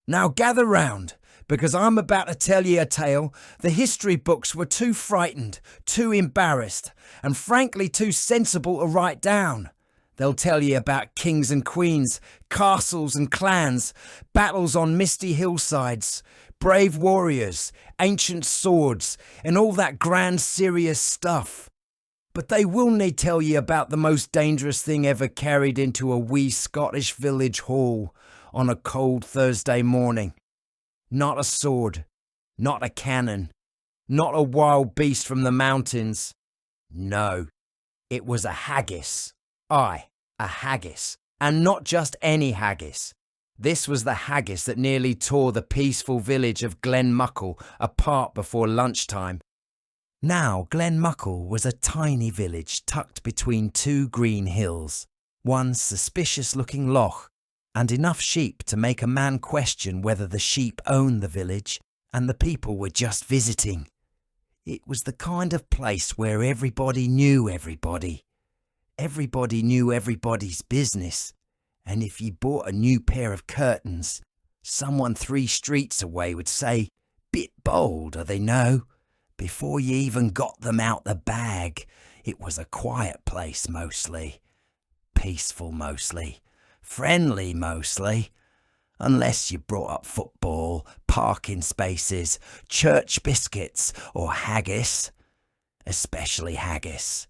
Now gather round, because I'm about to tell ye a tale the history books were too frightened, too embarrassed, and frankly too sensible to write down. They'll tell ye about kings and queens, castles and clans, battles on misty hillsides, brave warriors, ancient swords, and all that grand serious stuff. But they will need tell ye about the most dangerous thing ever carried into a wee Scottish village hall on a cold Thursday morning. Not a sword, not a cannon, not a wild beast from the mountains. No, it was a haggis. Aye, a haggis, and not just any haggis. This was the haggis that nearly tore the peaceful village of Glenmuckle apart before lunchtime. Now, Glenmuckle was a tiny village tucked between two green hills, one suspicious-looking loch, and enough sheep to make a man question whether the sheep owned the village and the people were just visiting. It was the kind of place where everybody knew everybody. Everybody knew everybody's business, and if you bought a new pair of curtains, someone 3 streets away would say, "Bit bold, are they no?" Before you even got them out the bag. It was a quiet place mostly, peaceful mostly, friendly mostly, unless you brought up football, parking spaces, church biscuits, or haggis. Especially haggis.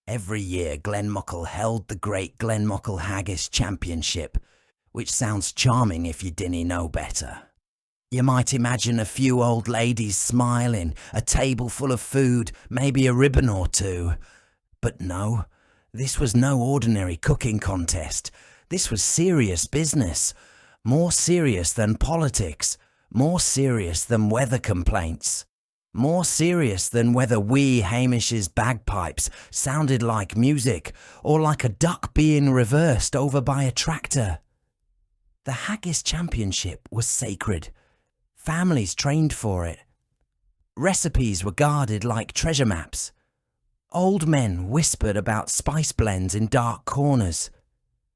Every year Glenmuckle held the Great Glenmuckle Haggis Championship, which sounds charming if you didn't know better. You might imagine a few old ladies smiling, a table full of food, maybe a ribbon or two. But no, this was no ordinary cooking contest. This was serious business, more serious than politics, more serious than weather complaints, more serious than whether wee Hamish's bagpipes sounded like music or like a duck being reversed over by a tractor. The Haggis Championship was sacred. Families trained for it. Recipes were guarded like treasure maps. Old men whispered about spice blends in dark corners.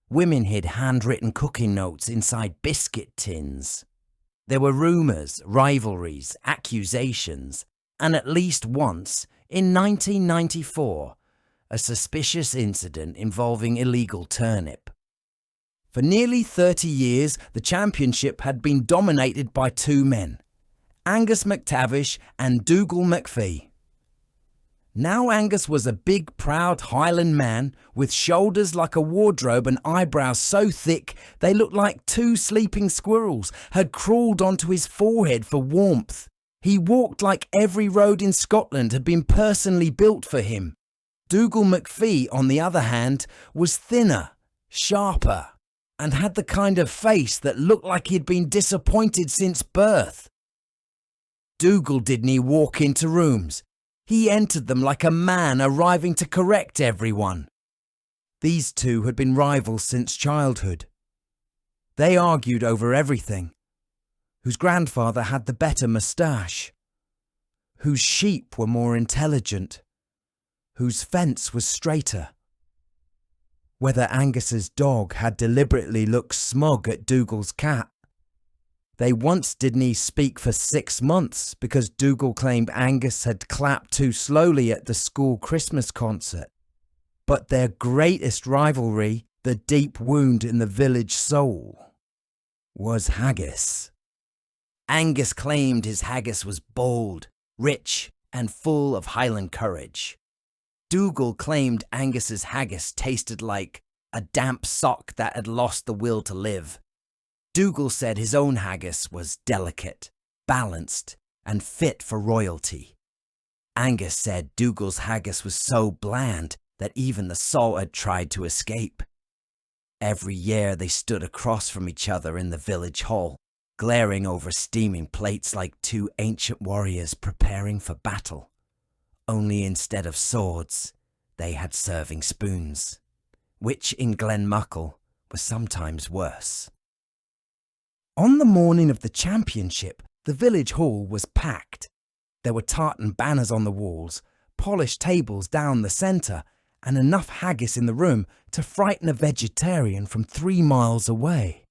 Women hid handwritten cooking notes inside biscuit tins. There were rumours, rivalries, accusations, and at least once, in 1994, a suspicious incident involving illegal turnip. For nearly 30 years, the championship had been dominated by 2 men, Angus McTavish and Dougal McPhee. Now Angus was a big, proud Highland man with shoulders like a wardrobe and eyebrows so thick they looked like 2 sleeping squirrels had crawled onto his forehead for warmth. He walked like every road in Scotland had been personally built for him. Dougal McPhee, on the other hand, was thinner, sharper, and had the kind of face that looked like he'd been disappointed since birth. Dougal didn't walk into rooms. He entered them like a man arriving to correct everyone. These 2 had been rivals since childhood. They argued over everything. Whose grandfather had the better moustache? Whose sheep were more intelligent? Whose fence was straighter? Whether Angus's dog had deliberately looked smug at Dougal's cat. They once didn't speak for 6 months because Dougal claimed Angus had clapped too slowly at the school Christmas concert. But their greatest rivalry, the deep wound in the village soul, was haggis. Angus claimed his haggis was bold, rich, and full of Highland courage. Dougal claimed Angus's haggis tasted like a damp sock that had lost the will to live. Dougal said his own haggis was delicate, balanced, and fit for royalty. Angus said Dougal's haggis was so bland that even the salt had tried to escape. Every year they stood across from each other in the village hall, glaring over steaming plates like 2 ancient warriors preparing for battle. Only instead of swords, they had serving spoons, which in Glenmuckle was sometimes worse. On the morning of the championship, the village hall was packed. There were tartan banners on the walls, polished tables down the centre, and enough haggis in the room to frighten a vegetarian from 3 miles away.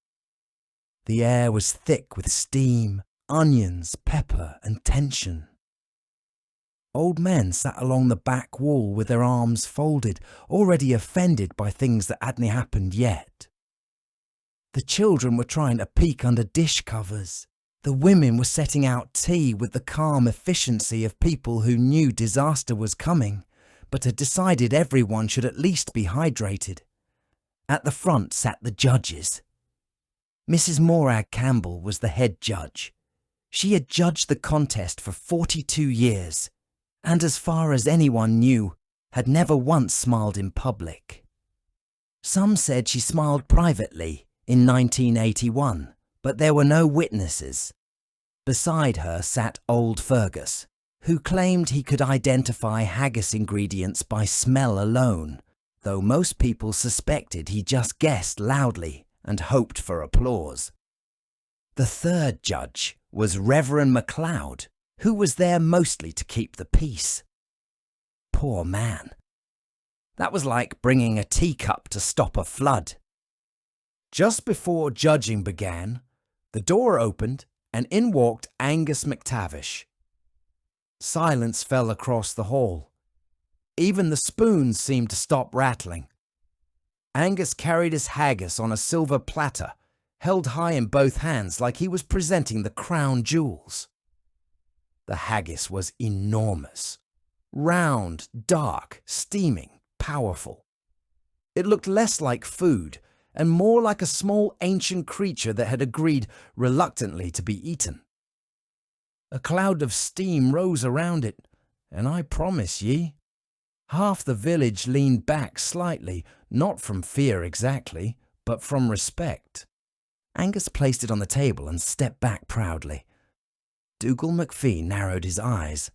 The air was thick with steam, onions, pepper, and tension. Old men sat along the back wall with their arms folded, already offended by things that hadn't happened yet. The children were trying to peek under dish covers. The women were setting out tea with the calm efficiency of people who knew disaster was coming, but had decided everyone should at least be hydrated. At the front sat the judges. Mrs. Morag Campbell was the head judge. She had judged the contest for 42 years, and as far as anyone knew, had never once smiled in public. Some said she smiled privately in 1981, but there were no witnesses. Beside her sat old Fergus, who claimed he could identify haggis ingredients by smell alone, though most people suspected he just guessed loudly and hoped for applause. The third judge was Reverend MacLeod, who was there mostly to keep the peace. Poor man. That was like bringing a teacup to stop a flood. Just before judging began, the door opened and in walked Angus McTavish. Silence fell across the hall. Even the spoons seemed to stop rattling. Angus carried his haggis on a silver platter, held high in both hands like he was presenting the crown jewels. The haggis was enormous. Round, dark, steaming, powerful. It looked less like food and more like a small ancient creature that had agreed reluctantly to be eaten. A cloud of steam rose around it, and I promise ye, half the village leaned back slightly, not from fear exactly, but from respect. Angus placed it on the table and stepped back proudly. Dougal McPhee narrowed his eyes.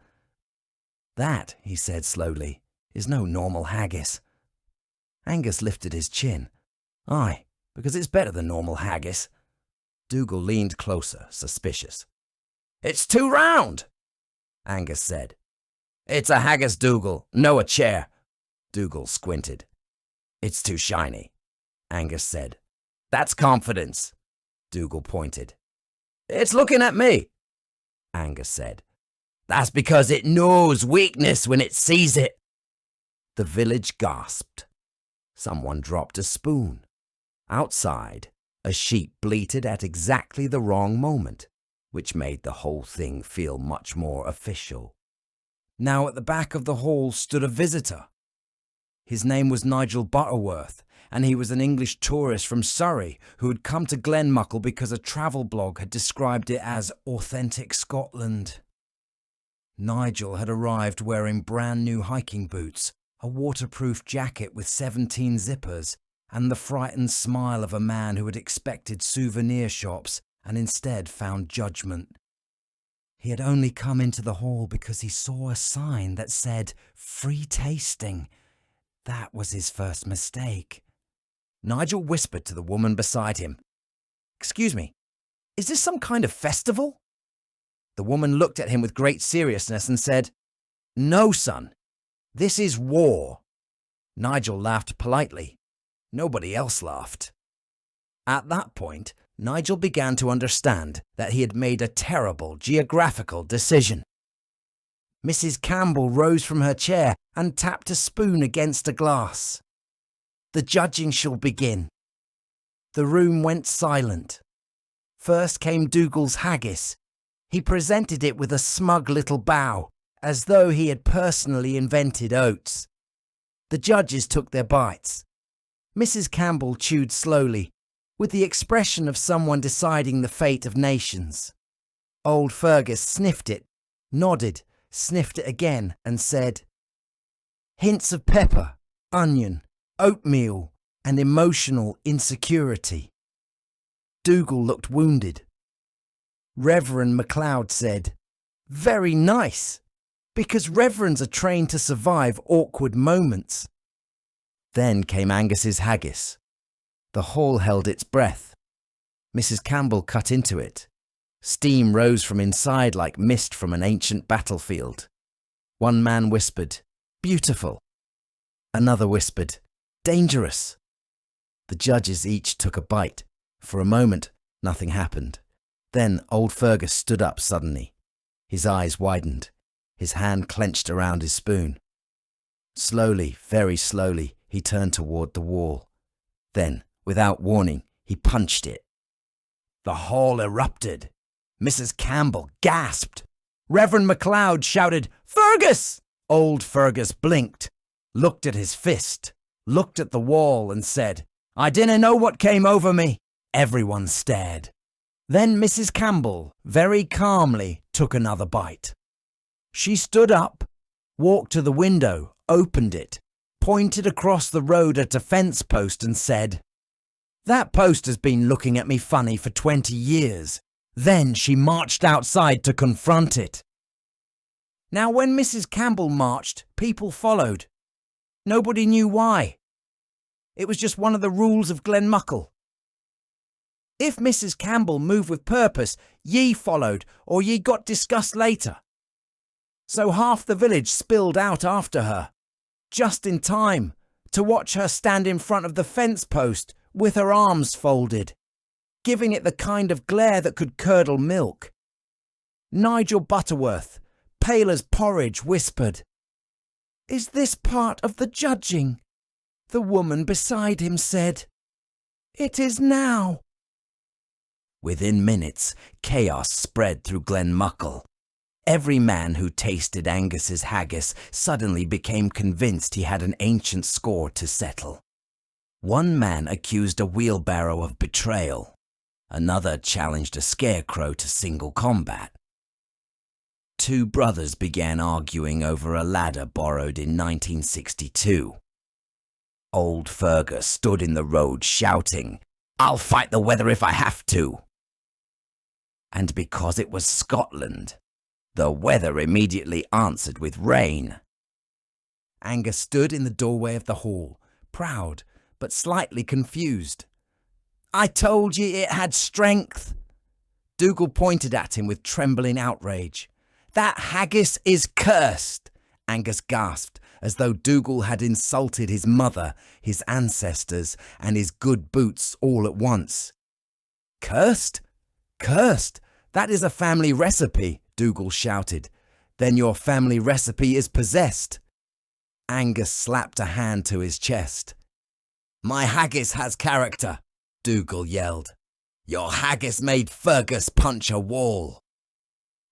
"That," he said slowly, "is no normal haggis." Angus lifted his chin. "Aye, because it's better than normal haggis." Dougal leaned closer, suspicious. "It's too round," Angus said. "It's a haggis, Dougal, no a chair." Dougal squinted. "It's too shiny," Angus said. "That's confidence," Dougal pointed. "It's looking at me," Angus said. "That's because it knows weakness when it sees it." The village gasped. Someone dropped a spoon. Outside, a sheep bleated at exactly the wrong moment, which made the whole thing feel much more official. Now at the back of the hall stood a visitor. His name was Nigel Butterworth, and he was an English tourist from Surrey who had come to Glenmuckle because a travel blog had described it as authentic Scotland. Nigel had arrived wearing brand new hiking boots, a waterproof jacket with 17 zippers, and the frightened smile of a man who had expected souvenir shops and instead found judgment. He had only come into the hall because he saw a sign that said free tasting. That was his first mistake. Nigel whispered to the woman beside him, "Excuse me, is this some kind of festival?" The woman looked at him with great seriousness and said, "No, son, this is war." Nigel laughed politely. Nobody else laughed. At that point, Nigel began to understand that he had made a terrible geographical decision. Mrs. Campbell rose from her chair and tapped a spoon against a glass. "The judging shall begin." The room went silent. First came Dougal's haggis. He presented it with a smug little bow, as though he had personally invented oats. The judges took their bites. Mrs. Campbell chewed slowly, with the expression of someone deciding the fate of nations. Old Fergus sniffed it, nodded, sniffed it again, and said, "Hints of pepper, onion, oatmeal, and emotional insecurity." Dougal looked wounded. Reverend MacLeod said, "Very nice, because reverends are trained to survive awkward moments." Then came Angus's haggis. The hall held its breath. Mrs. Campbell cut into it. Steam rose from inside like mist from an ancient battlefield. One man whispered, "Beautiful." Another whispered, "Dangerous." The judges each took a bite. For a moment, Nothing happened. Then old Fergus stood up suddenly. His eyes widened. His hand clenched around his spoon. Slowly, very slowly, he turned toward the wall. Then, without warning, he punched it. The hall erupted. Mrs. Campbell gasped. Reverend MacLeod shouted, "Fergus!" Old Fergus blinked, looked at his fist, looked at the wall and said, "I dinna know what came over me." Everyone stared. Then Mrs. Campbell, very calmly, took another bite. She stood up, walked to the window, opened it, pointed across the road at a fence post and said, "That post has been looking at me funny for 20 years. Then she marched outside to confront it. Now when Mrs. Campbell marched, people followed. Nobody knew why. It was just one of the rules of Glenmuckle. If Mrs. Campbell moved with purpose, ye followed, or ye got discussed later. So half the village spilled out after her, just in time to watch her stand in front of the fence post with her arms folded, giving it the kind of glare that could curdle milk. Nigel Butterworth, pale as porridge, whispered, "Is this part of the judging?" The woman beside him said, "It is now." Within minutes, chaos spread through Glenmuckle. Every man who tasted Angus's haggis suddenly became convinced he had an ancient score to settle. One man accused a wheelbarrow of betrayal. Another challenged a scarecrow to single combat. Two brothers began arguing over a ladder borrowed in 1962. Old Fergus stood in the road shouting, "I'll fight the weather if I have to." And because it was Scotland, the weather immediately answered with rain. Angus stood in the doorway of the hall, proud but slightly confused. "I told ye it had strength." Dougal pointed at him with trembling outrage. "That haggis is cursed," Angus gasped, as though Dougal had insulted his mother, his ancestors, and his good boots all at once. "Cursed? Cursed? That is a family recipe," Dougal shouted. "Then your family recipe is possessed." Angus slapped a hand to his chest. "My haggis has character," Dougal yelled. "Your haggis made Fergus punch a wall."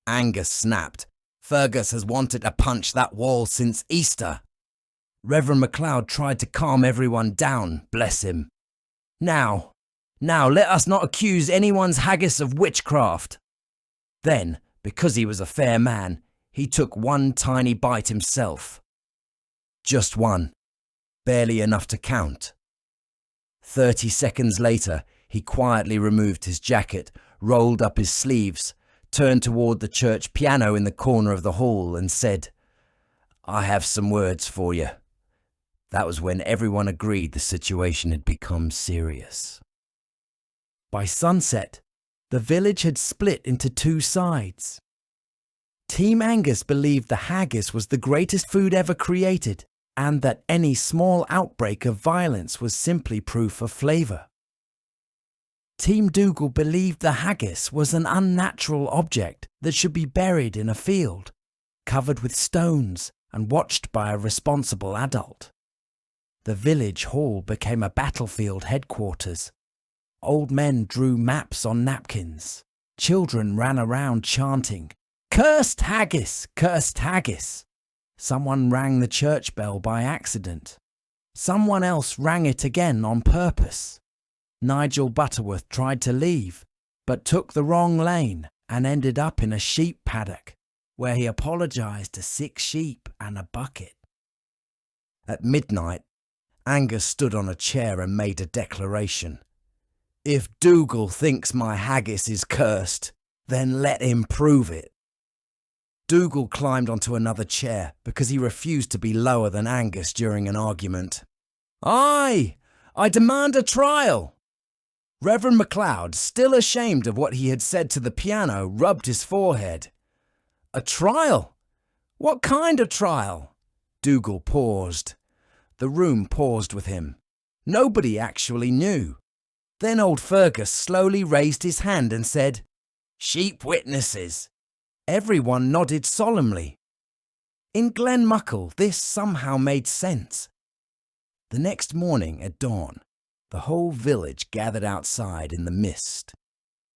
Angus snapped. "Fergus has wanted to punch that wall since Easter." Reverend MacLeod tried to calm everyone down, bless him. Now let us not accuse anyone's haggis of witchcraft." Then, because he was a fair man, he took one tiny bite himself. Just one, barely enough to count. 30 seconds later, he quietly removed his jacket, rolled up his sleeves, turned toward the church piano in the corner of the hall and said, "I have some words for you." That was when everyone agreed the situation had become serious. By sunset, the village had split into two sides. Team Angus believed the haggis was the greatest food ever created, and that any small outbreak of violence was simply proof of flavour. Team Dougal believed the haggis was an unnatural object that should be buried in a field, covered with stones and watched by a responsible adult. The village hall became a battlefield headquarters. Old men drew maps on napkins. Children ran around chanting, "Cursed haggis! Cursed haggis!" Someone rang the church bell by accident. Someone else rang it again on purpose. Nigel Butterworth tried to leave, but took the wrong lane and ended up in a sheep paddock, where he apologised to 6 sheep and a bucket. At midnight, Angus stood on a chair and made a declaration. "If Dougal thinks my haggis is cursed, then let him prove it." Dougal climbed onto another chair because he refused to be lower than Angus during an argument. "I demand a trial." Reverend MacLeod, still ashamed of what he had said to the piano, rubbed his forehead. "A trial? What kind of trial?" Dougal paused. The room paused with him. Nobody actually knew. Then old Fergus slowly raised his hand and said, "Sheep witnesses." Everyone nodded solemnly. In Glenmuckle, this somehow made sense. The next morning at dawn, the whole village gathered outside in the mist.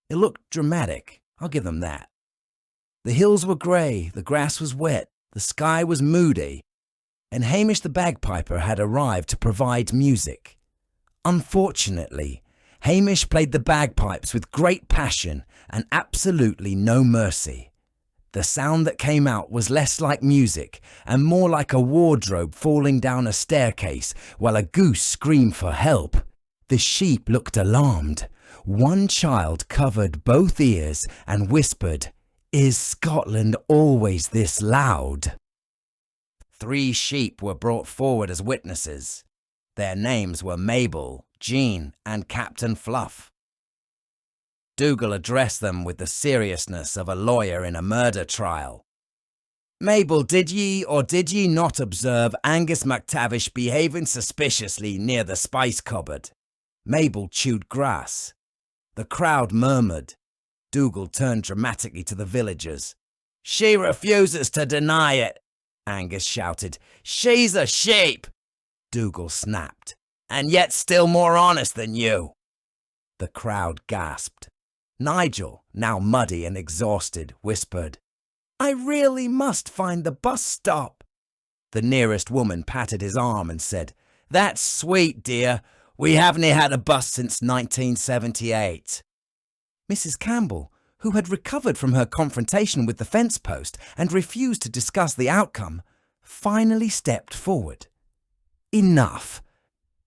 It looked dramatic, I'll give them that. The hills were grey, the grass was wet, the sky was moody, and Hamish the bagpiper had arrived to provide music. Unfortunately, Hamish played the bagpipes with great passion and absolutely no mercy. The sound that came out was less like music and more like a wardrobe falling down a staircase while a goose screamed for help. The sheep looked alarmed. One child covered both ears and whispered, "Is Scotland always this loud?" 3 sheep were brought forward as witnesses. Their names were Mabel, Jean, and Captain Fluff. Dougal addressed them with the seriousness of a lawyer in a murder trial. "Mabel, did ye or did ye not observe Angus McTavish behaving suspiciously near the spice cupboard?" Mabel chewed grass. The crowd murmured. Dougal turned dramatically to the villagers. "She refuses to deny it," Angus shouted. "She's a sheep," Dougal snapped, "and yet still more honest than you." The crowd gasped. Nigel, now muddy and exhausted, whispered, "I really must find the bus stop." The nearest woman patted his arm and said, "That's sweet, dear. We haven't had a bus since 1978. Mrs. Campbell, who had recovered from her confrontation with the fence post and refused to discuss the outcome, finally stepped forward. "Enough.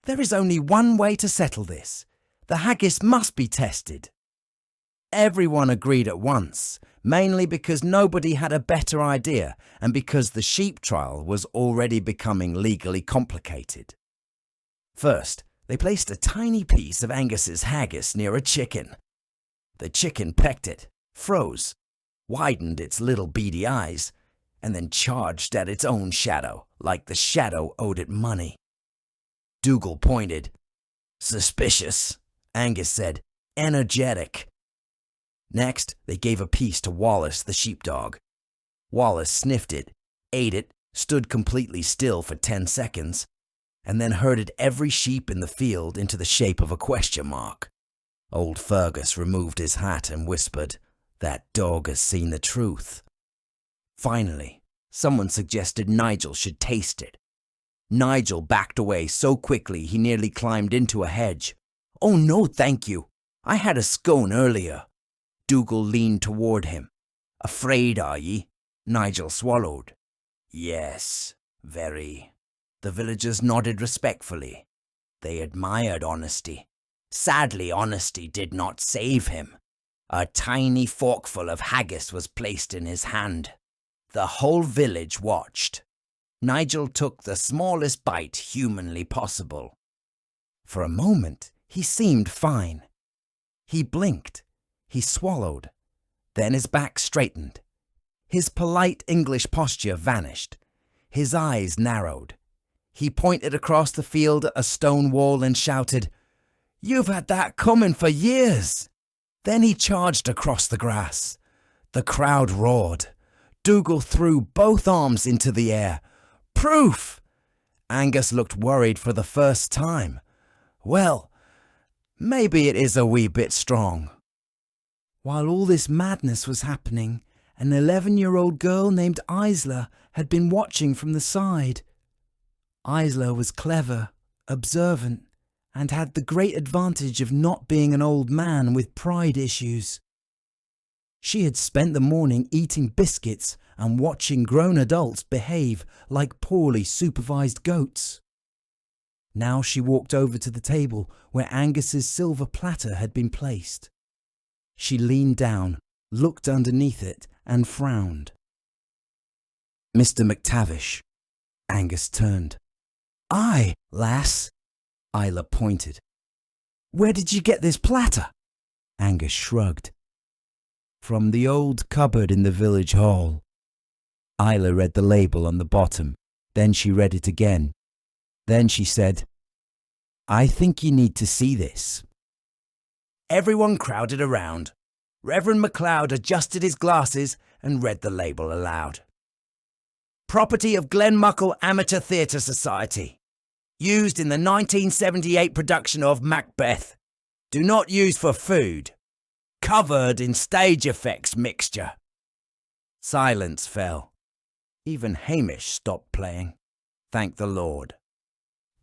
There is only one way to settle this. The haggis must be tested." Everyone agreed at once, mainly because nobody had a better idea and because the sheep trial was already becoming legally complicated. First, they placed a tiny piece of Angus's haggis near a chicken. The chicken pecked it, froze, widened its little beady eyes, and then charged at its own shadow, like the shadow owed it money. Dougal pointed. "Suspicious," Angus said. "Energetic." Next, they gave a piece to Wallace the sheepdog. Wallace sniffed it, ate it, stood completely still for 10 seconds, and then herded every sheep in the field into the shape of a question mark. Old Fergus removed his hat and whispered, "That dog has seen the truth." Finally, someone suggested Nigel should taste it. Nigel backed away so quickly he nearly climbed into a hedge. "Oh no, thank you. I had a scone earlier." Dougal leaned toward him. "Afraid, are ye?" Nigel swallowed. "Yes, very." The villagers nodded respectfully. They admired honesty. Sadly, honesty did not save him. A tiny forkful of haggis was placed in his hand. The whole village watched. Nigel took the smallest bite humanly possible. For a moment, he seemed fine. He blinked. He swallowed. Then his back straightened. His polite English posture vanished. His eyes narrowed. He pointed across the field at a stone wall and shouted, "You've had that coming for years." Then he charged across the grass. The crowd roared. Dougal threw both arms into the air. "Proof!" Angus looked worried for the first time. "Well, maybe it is a wee bit strong." While all this madness was happening, an 11-year-old girl named Isla had been watching from the side. Isla was clever, observant, and had the great advantage of not being an old man with pride issues. She had spent the morning eating biscuits and watching grown adults behave like poorly supervised goats. Now she walked over to the table where Angus's silver platter had been placed. She leaned down, looked underneath it, and frowned. "Mr. McTavish." Angus turned. "Aye, lass." Isla pointed. "Where did you get this platter?" Angus shrugged. "From the old cupboard in the village hall." Isla read the label on the bottom. Then she read it again. Then she said, "I think you need to see this." Everyone crowded around. Reverend MacLeod adjusted his glasses and read the label aloud. Property of Glenmuckle Amateur Theatre Society. Used in the 1978 production of Macbeth. Do not use for food. Covered in stage effects mixture. Silence fell. Even Hamish stopped playing. Thank the Lord.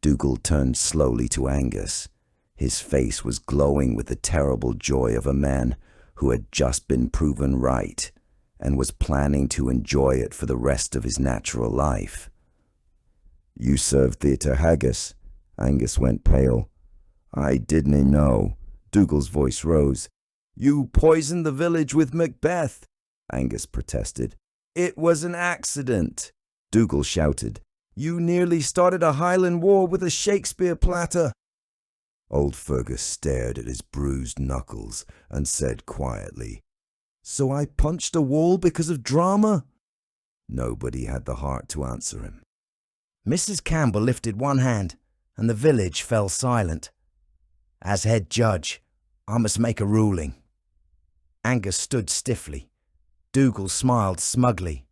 Dougal turned slowly to Angus. His face was glowing with the terrible joy of a man who had just been proven right and was planning to enjoy it for the rest of his natural life. "You serve theatre haggis?" Angus went pale. "I didn't know." Dougal's voice rose. "You poisoned the village with Macbeth," Angus protested. "It was an accident," Dougal shouted. "You nearly started a Highland war with a Shakespeare platter." Old Fergus stared at his bruised knuckles and said quietly, "So I punched a wall because of drama?" Nobody had the heart to answer him. Mrs. Campbell lifted one hand, and the village fell silent. As head judge, I must make a ruling. Angus stood stiffly. Dougal smiled smugly.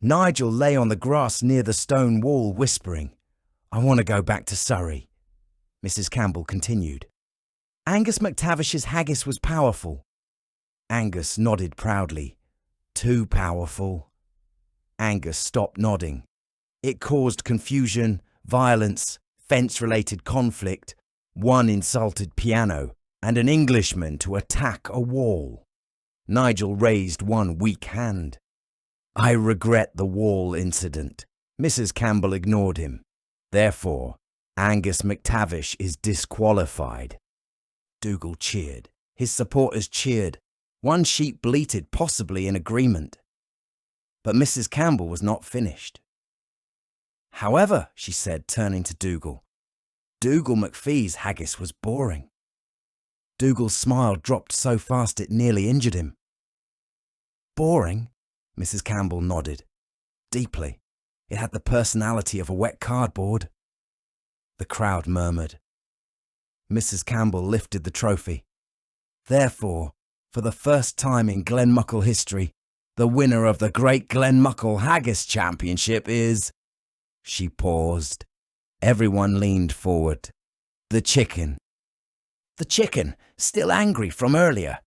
Nigel lay on the grass near the stone wall, whispering, "I want to go back to Surrey." Mrs. Campbell continued, "Angus McTavish's haggis was powerful." Angus nodded proudly. "Too powerful." Angus stopped nodding. It caused confusion, violence, fence-related conflict, one insulted piano, and an Englishman to attack a wall. Nigel raised one weak hand. "I regret the wall incident." Mrs. Campbell ignored him. "Therefore, Angus McTavish is disqualified." Dougal cheered. His supporters cheered. One sheep bleated, possibly in agreement. But Mrs. Campbell was not finished. "However," she said, turning to Dougal, "Dougal McPhee's haggis was boring." Dougal's smile dropped so fast it nearly injured him. "Boring?" Mrs. Campbell nodded. Deeply. It had the personality of a wet cardboard. The crowd murmured. Mrs. Campbell lifted the trophy. "Therefore, for the first time in Glenmuckle history, the winner of the Great Glenmuckle Haggis Championship is..." She paused. Everyone leaned forward. The chicken. The chicken, still angry from earlier,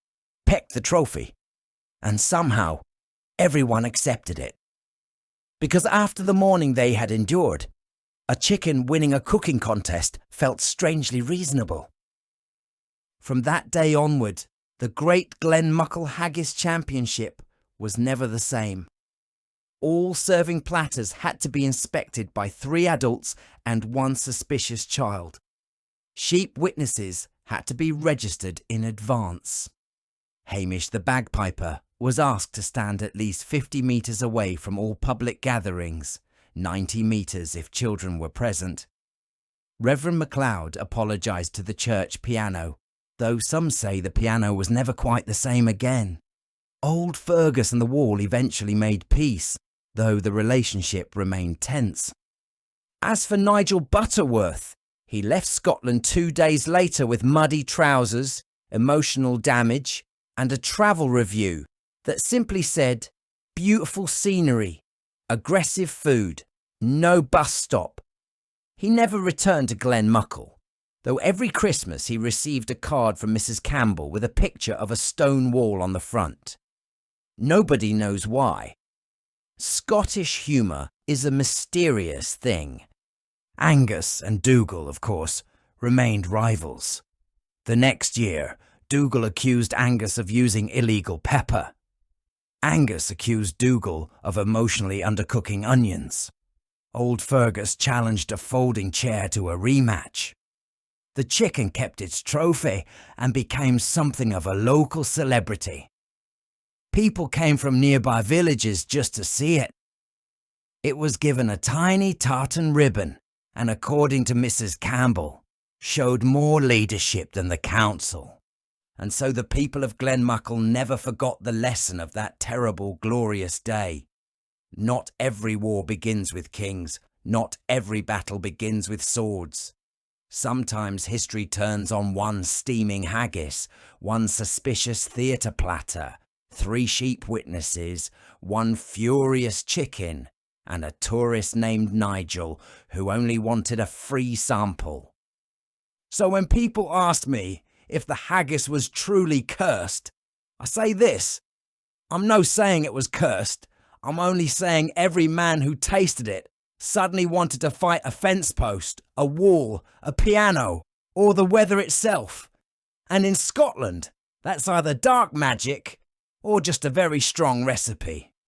pecked the trophy. And somehow, everyone accepted it. Because after the morning they had endured, a chicken winning a cooking contest felt strangely reasonable. From that day onward, the Great Glenmuckle Haggis Championship was never the same. All serving platters had to be inspected by 3 adults and 1 suspicious child. Sheep witnesses had to be registered in advance. Hamish the bagpiper was asked to stand at least 50 metres away from all public gatherings, 90 metres if children were present. Reverend MacLeod apologised to the church piano, though some say the piano was never quite the same again. Old Fergus and the wall eventually made peace, though the relationship remained tense. As for Nigel Butterworth, he left Scotland 2 days later with muddy trousers, emotional damage, and a travel review that simply said, "Beautiful scenery, aggressive food, no bus stop." He never returned to Glenmuckle, though every Christmas he received a card from Mrs. Campbell with a picture of a stone wall on the front. Nobody knows why. Scottish humour is a mysterious thing. Angus and Dougal, of course, remained rivals. The next year, Dougal accused Angus of using illegal pepper. Angus accused Dougal of emotionally undercooking onions. Old Fergus challenged a folding chair to a rematch. The chicken kept its trophy and became something of a local celebrity. People came from nearby villages just to see it. It was given a tiny tartan ribbon and, according to Mrs. Campbell, showed more leadership than the council. And so the people of Glenmuckle never forgot the lesson of that terrible, glorious day. Not every war begins with kings. Not every battle begins with swords. Sometimes history turns on one steaming haggis, one suspicious theatre platter, 3 sheep witnesses, one furious chicken, and a tourist named Nigel who only wanted a free sample. So when people ask me if the haggis was truly cursed, I say this: I'm no saying it was cursed, I'm only saying every man who tasted it suddenly wanted to fight a fence post, a wall, a piano, or the weather itself. And in Scotland, that's either dark magic or just a very strong recipe.